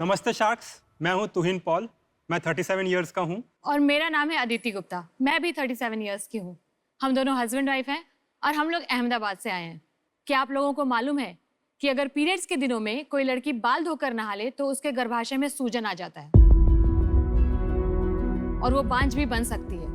नमस्ते शार्क्स, मैं हूं तुहिन पॉल। मैं 37 इयर्स का हूं। और मेरा नाम है अदिति गुप्ता। मैं भी 37 इयर्स की हूँ। हम दोनों हस्बैंड वाइफ हैं और हम लोग अहमदाबाद से आए हैं। क्या आप लोगों को मालूम है कि अगर पीरियड्स के दिनों में कोई लड़की बाल धोकर नहा ले तो उसके गर्भाशय में सूजन आ जाता है और वो बांझ भी बन सकती है।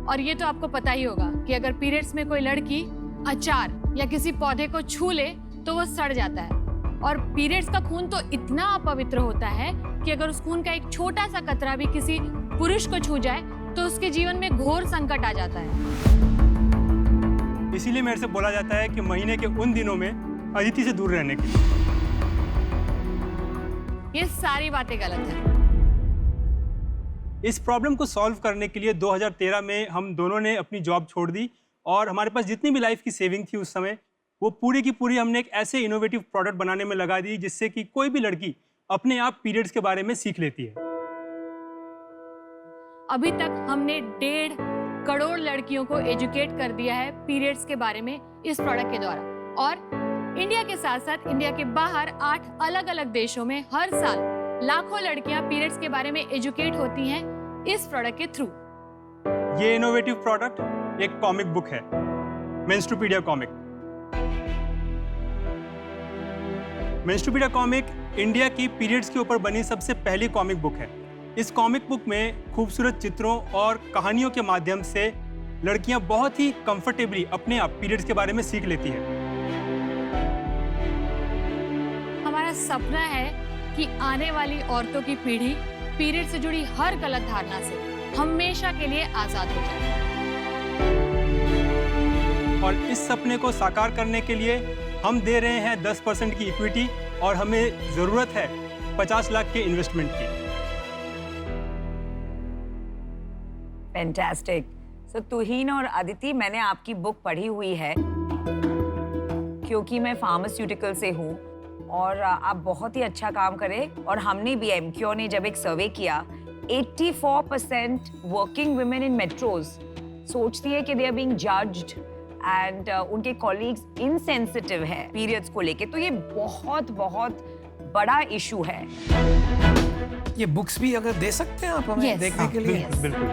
और ये तो आपको पता ही होगा कि अगर पीरियड्स में कोई लड़की अचार या किसी पौधे को छू ले तो वो सड़ जाता है। और पीरियड्स का खून तो इतना अपवित्र होता है कि अगर उस खून का एक छोटा सा कतरा भी किसी पुरुष को छू जाए तो उसके जीवन में घोर संकट आ जाता है। इसीलिए मेरे से बोला जाता है कि महीने के उन दिनों में अदिति से दूर रहने के लिए। ये सारी बातें गलत हैं। इस प्रॉब्लम को सॉल्व करने के लिए 2013 में हम दोनों ने अपनी जॉब छोड़ दी और हमारे पास जितनी भी लाइफ की सेविंग थी उस समय, वो पूरी की पूरी हमने एक ऐसे इनोवेटिव प्रोडक्ट बनाने में लगा दी जिससे कि कोई भी लड़की अपने आप पीरियड्स के बारे में सीख लेती है। अभी तक हमने 1.5 करोड़ लड़कियों को एजुकेट कर दिया है पीरियड्स के बारे में इस प्रोडक्ट के द्वारा। और इंडिया के साथ साथ इंडिया के बाहर 8 अलग अलग देशों में हर साल लाखों लड़कियां पीरियड्स के बारे में एजुकेट होती हैं इस प्रोडक्ट के थ्रू। ये इनोवेटिव प्रोडक्ट एक कॉमिक बुक है, मेंस्ट्रुपीडिया कॉमिक। मेंस्ट्रुपीडिया कॉमिक इंडिया की पीरियड्स के ऊपर बनी सबसे पहली कॉमिक बुक है। इस कॉमिक बुक में खूबसूरत चित्रों और कहानियों के माध्यम से लड़कियां बहुत ही कंफर्टेबली अपने आप पीरियड्स के बारे में सीख लेती है। हमारा सपना है कि आने वाली औरतों की पीढ़ी पीरियड से जुड़ी हर गलत धारणा से हमेशा के लिए आजाद हो जाए। और इस सपने को साकार करने के लिए हम दे रहे हैं 10% की इक्विटी और हमें जरूरत है 50 लाख के इन्वेस्टमेंट की। फैंटास्टिक। सो तुहिन और अदिति, मैंने आपकी बुक पढ़ी हुई है क्योंकि मैं फार्मास्यूटिकल से हूँ और आप बहुत ही अच्छा काम करें। और हमने भी एमक्यू ने जब एक सर्वे किया, 84% वर्किंग वुमेन इन मेट्रोज सोचती है कि they are being judged and उनके कॉलीग्स इनसेंसिटिव है पीरियड्स को लेके। तो ये बहुत बहुत बड़ा इशू है। ये बुक्स भी अगर दे सकते हैं आप हमें Yes. देखने के लिए? बिल्कुल।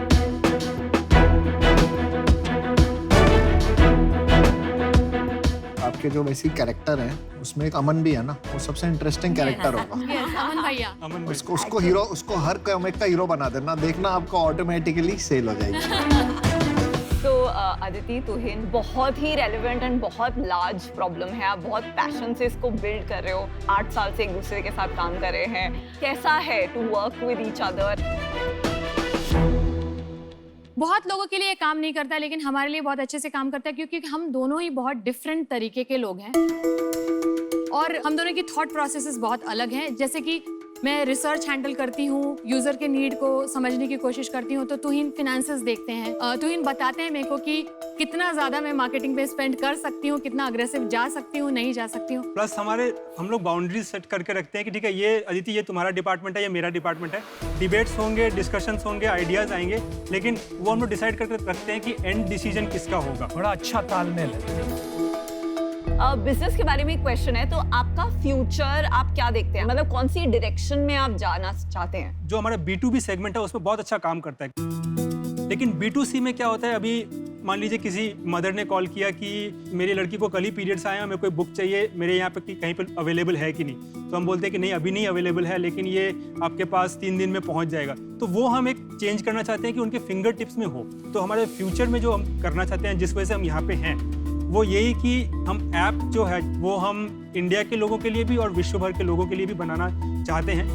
आपके जो वैसी कैरेक्टर है उसमें एक अमन भी है ना, वो सबसे इंटरेस्टिंग कैरेक्टर होगा। Yes, अमन भैया। अमन भाई। उसको हीरो, उसको हर कॉमिक का हीरो बना देना, देखना आपको ऑटोमेटिकली सेल हो जाएगी। तो अदिति, तुहिन, बहुत ही रेलेवेंट एंड बहुत लार्ज प्रॉब्लम है। आप बहुत पैशन से इसको बिल्ड कर रहे हो। 8 साल से एक दूसरे के साथ काम कर रहे हैं। कैसा है to work with each other? बहुत लोगों के लिए ये काम नहीं करता लेकिन हमारे लिए बहुत अच्छे से काम करता है क्योंकि हम दोनों ही बहुत डिफरेंट तरीके के लोग हैं और हम दोनों की थॉट प्रोसेसेस बहुत अलग हैं। जैसे कि मैं रिसर्च हैंडल करती हूँ, यूजर के नीड को समझने की कोशिश करती हूँ, तो तुहिन फिनेंसेस देखते हैं। तुहिन बताते हैं मेरे को कि कितना ज्यादा मैं मार्केटिंग पे स्पेंड कर सकती हूँ, कितना अग्रेसिव जा सकती हूँ, नहीं जा सकती हूँ। प्लस हम लोग बाउंड्रीज सेट करके रखते हैं कि ठीक है, ये अदिति ये तुम्हारा डिपार्टमेंट है, ये मेरा डिपार्टमेंट है। डिबेट्स होंगे, डिस्कशंस होंगे, आइडियाज आएंगे, लेकिन वो हम लोग डिसाइड करके रखते हैं कि एंड डिसीजन किसका होगा। बड़ा अच्छा तालमेल है। बिजनेस के बारे में एक क्वेश्चन है, तो आपका फ्यूचर आप क्या देखते हैं? मतलब कौन सी डायरेक्शन में आप जाना चाहते हैं? जो हमारा B2B सेगमेंट है उसमें बहुत अच्छा काम करता है, लेकिन B2C में क्या होता है, अभी मान लीजिए किसी मदर ने कॉल किया कि मेरी लड़की को कल ही पीरियड्स आए हैं, मेरे को बुक चाहिए, मेरे यहाँ पे कहीं पर अवेलेबल है कि नहीं। तो हम बोलते हैं कि नहीं, अभी नहीं अवेलेबल है, लेकिन ये आपके पास 3 दिन में पहुँच जाएगा। तो वो हम एक चेंज करना चाहते हैं कि उनके फिंगर टिप्स में हो। तो हमारे फ्यूचर में जो हम करना चाहते हैं, जिस वजह से हम यहाँ पे हैं, वो यही कि हम ऐप जो है वो हम इंडिया के लोगों के लिए भी और विश्व भर के लोगों के लिए भी बनाना चाहते हैं।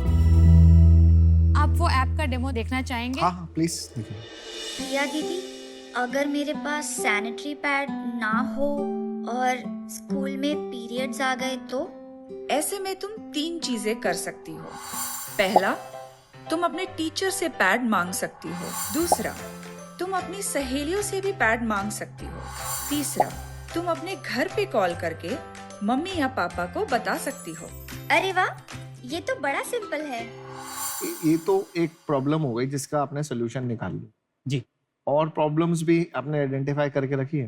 आप वो ऐप का डेमो देखना चाहेंगे? हाँ प्लीज देखिए। प्रिया दीदी, अगर मेरे पास सैनिटरी पैड ना हो और स्कूल में पीरियड्स आ गए तो? ऐसे में तुम 3 चीजें कर सकती हो। पहला, तुम अपने टीचर से पैड मांग सकती हो। दूसरा, तुम अपनी सहेलियों से भी पैड मांग सकती हो। तीसरा, तुम अपने घर पे कॉल करके मम्मी या पापा को बता सकती हो। अरे वाह, ये तो बड़ा सिंपल है। ये तो एक प्रॉब्लम हो गई जिसका आपने सोल्यूशन निकाल लिया जी। और प्रॉब्लम्स भी आपने आइडेंटिफाई करके रखी है।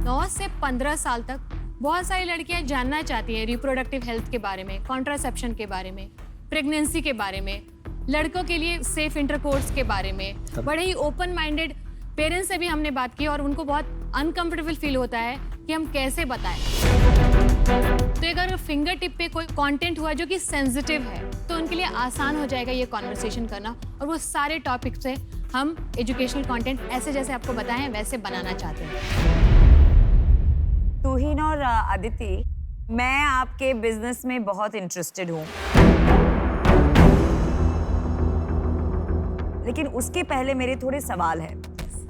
9 से 15 साल तक बहुत सारी लड़कियां जानना चाहती हैं रिप्रोडक्टिव हेल्थ के बारे में, कॉन्ट्रासेप्शन के बारे में, प्रेगनेंसी के बारे में, लड़कों के लिए सेफ इंटरकोर्स के बारे में, बड़े ही ओपन माइंडेड पेरेंट्स से भी हमने बात की और उनको बहुत अनकंफर्टेबल फील होता है कि हम कैसे बताएं। तो अगर फिंगर टिप पे कोई कंटेंट हुआ जो कि सेंसिटिव है तो उनके लिए आसान हो जाएगा ये कॉन्वर्सेशन करना, और वो सारे टॉपिक से हम एजुकेशनल कंटेंट ऐसे जैसे आपको बताएं वैसे बनाना चाहते हैं। तुहिन और अदिति, मैं आपके बिजनेस में बहुत इंटरेस्टेड हूँ, लेकिन उसके पहले मेरे थोड़े सवाल हैं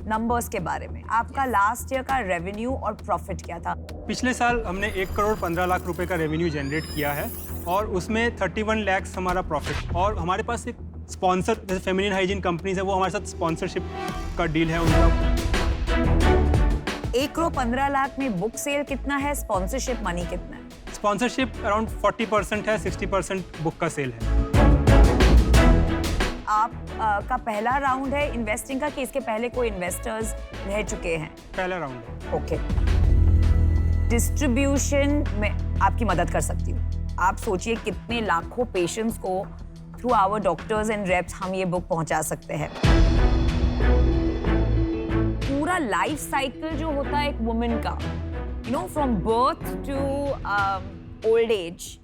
नंबर्स के बारे में। आपका लास्ट ईयर का रेवेन्यू और प्रॉफिट क्या था? पिछले साल हमने 1 करोड़ 15 लाख रुपए का रेवेन्यू जनरेट किया है और उसमें 31 लाख हमारा प्रॉफिट। और हमारे पास एक स्पॉन्सर, जैसे फेमिनिन हाइजीन कंपनीज है, वो हमारे साथ स्पॉन्सरशिप का डील है उनका। 1 करोड़ 15 लाख में बुक सेल कितना है, स्पॉन्सरशिप मनी कितना है? स्पॉन्सरशिप अराउंड 40% है, 60% बुक का सेल है। आप का पहला राउंड है इन्वेस्टिंग का कि इसके पहले कोई इन्वेस्टर्स रह चुके हैं? पहला राउंड है। ओके। डिस्ट्रीब्यूशन में आपकी मदद कर सकती हूँ। आप सोचिए कितने लाखों पेशेंट्स को through our doctors and reps हम ये बुक पहुंचा सकते हैं। पूरा लाइफ साइकिल जो होता है एक वुमेन का, you know, from birth to old age,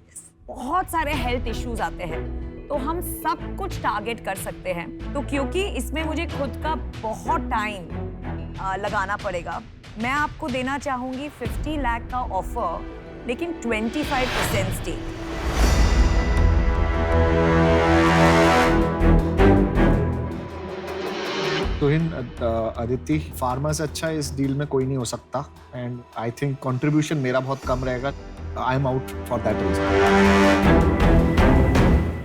बहुत सारे हेल्थ इश्यूज आते हैं, तो हम सब कुछ टारगेट कर सकते हैं। तो क्योंकि इसमें मुझे खुद का बहुत टाइम लगाना पड़ेगा, मैं आपको देना चाहूंगी 50 लाख का ऑफर, लेकिन 25% स्टेक। तुहिन, अदिति, फार्मा से अच्छा इस डील में कोई नहीं हो सकता एंड आई थिंक कंट्रीब्यूशन मेरा बहुत कम रहेगा। I am out for that reason.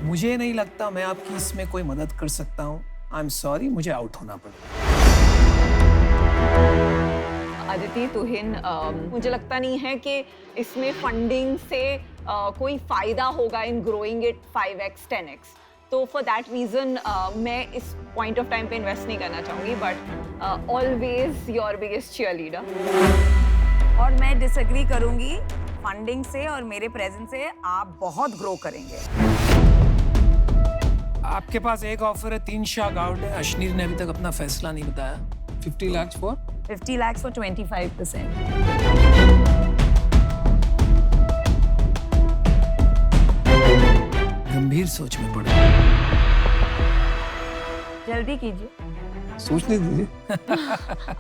मुझे नहीं लगता मैं आपकी इसमें कोई मदद कर सकता हूँ। आई एम सॉरी, मुझे आउट होना पड़ेगा। अदिति, तुहिन, मुझे लगता नहीं है कि इसमें फंडिंग से कोई फायदा होगा इन ग्रोइंग इट 5x 10x। तो फॉर दैट रीजन मैं इस पॉइंट ऑफ टाइम पे इन्वेस्ट नहीं करना चाहूँगी, but always your biggest cheerleader. और मैं डिसएग्री करूंगी, फंडिंग से और मेरे प्रेजेंस से आप बहुत ग्रो करेंगे। आपके पास एक ऑफर है 3 शाख आउट है। अश्नीर ने अभी तक अपना फैसला नहीं बताया। 50 लाख फॉर 50 लाख फॉर 25%। गंभीर सोच में पड़े। जल्दी कीजिए, सोचने दीजिए।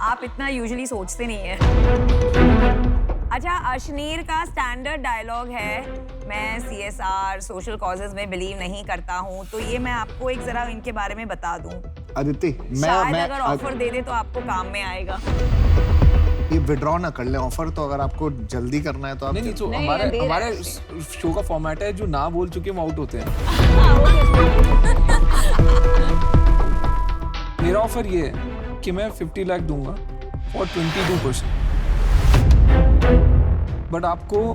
आप इतना यूजुअली सोचते नहीं है। अच्छा, अश्नीर का स्टैंडर्ड डायलॉग है, मैं CSR सोशल कॉजेज में बिलीव नहीं करता हूँ, तो ये मैं आपको एक जरा इनके बारे में बता दूं। अदिति, शायद अगर ऑफर दे दे तो आपको काम में आएगा। ये विड्रॉ ना कर ले ऑफर, तो अगर आपको जल्दी करना है तो आप नहीं, तो नहीं, हमारे शो का फॉर्मेट है, जो ना बोल चुके हैं वो आउट होते हैं। मेरा ऑफर ये है कि मैं 50 लाख दूंगा और 22%, बट आपको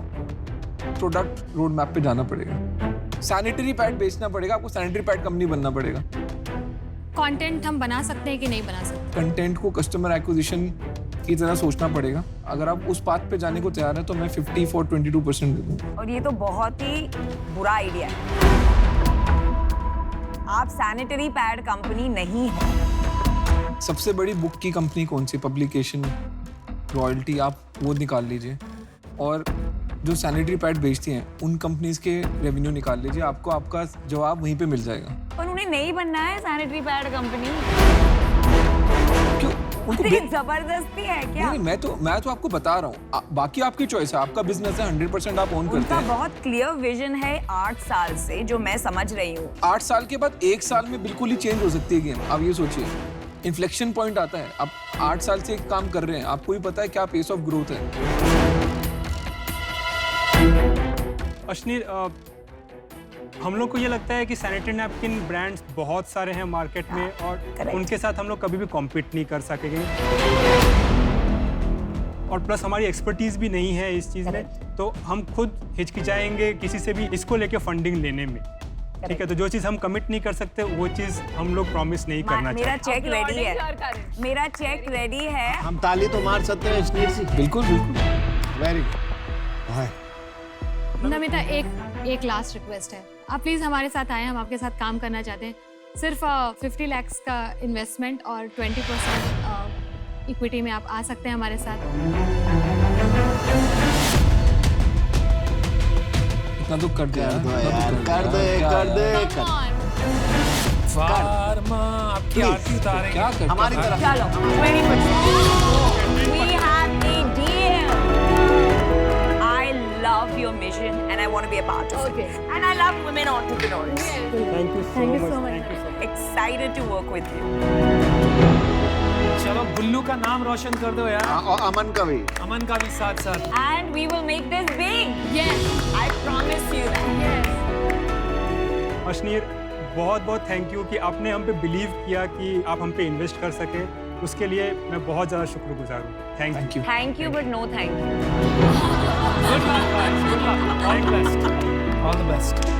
प्रोडक्ट रोड मैप पे जाना पड़ेगा। सैनिटरी पैड बेचना पड़ेगा, आपको सैनिटरी पैड कंपनी बनना पड़ेगा। कंटेंट हम बना सकते हैं कि नहीं बना सकते? कंटेंट को कस्टमर एक्विजिशन की तरह सोचना पड़ेगा। अगर आप उस पाथ पे जाने को तैयार हैं तो मैं 50 फॉर 22% दे दूंगा। और ये तो बहुत ही बुरा आइडिया है। आप सैनिटरी पैड कंपनी नहीं है। सबसे बड़ी बुक की कंपनी कौन सी, पब्लिकेशन, रॉयल्टी, आप वो निकाल लीजिए, और जो सैनिटरी पैड बेचती हैं उन कंपनीज के रेवेन्यू निकाल लीजिए, आपको आपका जवाब वहीं पे मिल जाएगा। पर उन्हें नहीं बनना है सैनिटरी पैड कंपनी। क्यों? उनको जबरदस्ती है क्या? नहीं, मैं तो आपको बता रहा हूँ, बाकी आपकी चॉइस है, आपका बिजनेस है, 100% आप ओन करते उनका हैं। बहुत क्लियर विजन है 8 साल से, जो मैं समझ रही हूँ। 8 साल के बाद 1 साल में बिल्कुल ही चेंज हो सकती है गेम। आप ये सोचिए, इन्फ्लेक्शन पॉइंट आता है। आप 8 साल से एक काम कर रहे हैं, आपको भी पता है क्या पेस ऑफ ग्रोथ है। अश्नीर, हम लोग को ये लगता है कि सैनिटरी नैपकिन ब्रांड्स बहुत सारे हैं मार्केट में, और correct. उनके साथ हम लोग कभी भी कॉम्पीट नहीं कर सकेंगे, और प्लस हमारी एक्सपर्टीज भी नहीं है इस चीज़ में, तो हम खुद हिचकिचाएंगे किसी से भी इसको लेके फंडिंग लेने में। ठीक है, तो जो चीज़ हम कमिट नहीं कर सकते वो चीज़ हम लोग प्रॉमिस नहीं करना मेरा चाहते। चेक रेडी है, मेरा चेक रेडी है। हम ताली तो मार सकते हैं अश्नीर जी। बिल्कुल बिल्कुल। Very good. नमिता, एक एक लास्ट रिक्वेस्ट है, आप प्लीज़ हमारे साथ आएँ, हम आपके साथ काम करना चाहते हैं। सिर्फ 50 lakhs का इन्वेस्टमेंट और 20% इक्विटी में आप आ सकते हैं हमारे साथ। इतना तो कर दे यार, Come on. फार्मा आपकी आरती उतारेंगे। क्या कर हमारी तरफ चलो 20%. We have a deal. I love your mission and I want to be a part of Okay. it. And I love women entrepreneurs. Thank you Thank you so much. Excited to work with you. चलो बुल्लू का नाम रोशन कर दो यार, और अमन का भी अमन का भी साथ साथ। And we will make this big. Yes. I promise you that. Yes. Ashneer, बहुत बहुत थैंक यू कि आपने हम पे बिलीव किया कि आप हम पे इन्वेस्ट कर सके। उसके लिए मैं बहुत ज़्यादा शुक्रगुजार हूँ। Thank you. Thank you, but no thank you. Good luck, guys. Good luck. All the best. All the best.